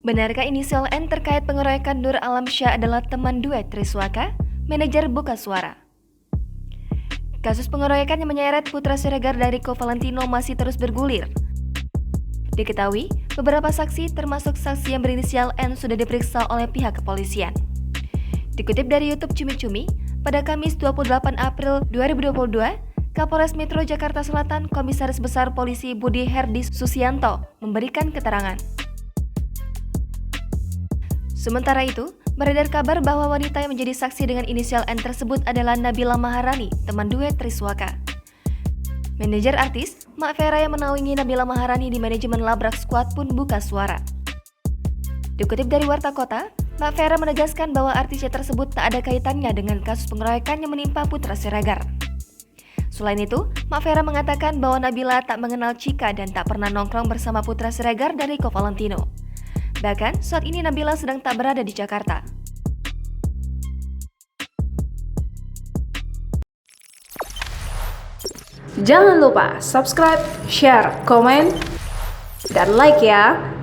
Benarkah inisial N terkait pengeroyokan Nur Alamsyah adalah teman duet Triswaka, manajer Buka Suara? Kasus pengeroyokan yang menyeret Putra Siregar dari Rico Valentino masih terus bergulir. Diketahui, beberapa saksi termasuk saksi yang berinisial N sudah diperiksa oleh pihak kepolisian. Dikutip dari YouTube Cumi-Cumi, pada Kamis 28 April 2022, Kapolres Metro Jakarta Selatan Komisaris Besar Polisi Budi Herdi Susianto memberikan keterangan. Sementara itu, beredar kabar bahwa wanita yang menjadi saksi dengan inisial N tersebut adalah Nabila Maharani, teman duet Triswaka. Manajer artis, Mak Vera yang menaungi Nabila Maharani di manajemen Labrak Squad pun buka suara. Dikutip dari Warta Kota, Mak Vera menegaskan bahwa artisnya tersebut tak ada kaitannya dengan kasus pengeroyokan yang menimpa Putra Siregar. Selain itu, Mak Vera mengatakan bahwa Nabila tak mengenal Cika dan tak pernah nongkrong bersama Putra Siregar dari Rico Valentino. Bahkan, saat ini Nabila sedang tak berada di Jakarta. Jangan lupa subscribe, share, komen, dan like ya!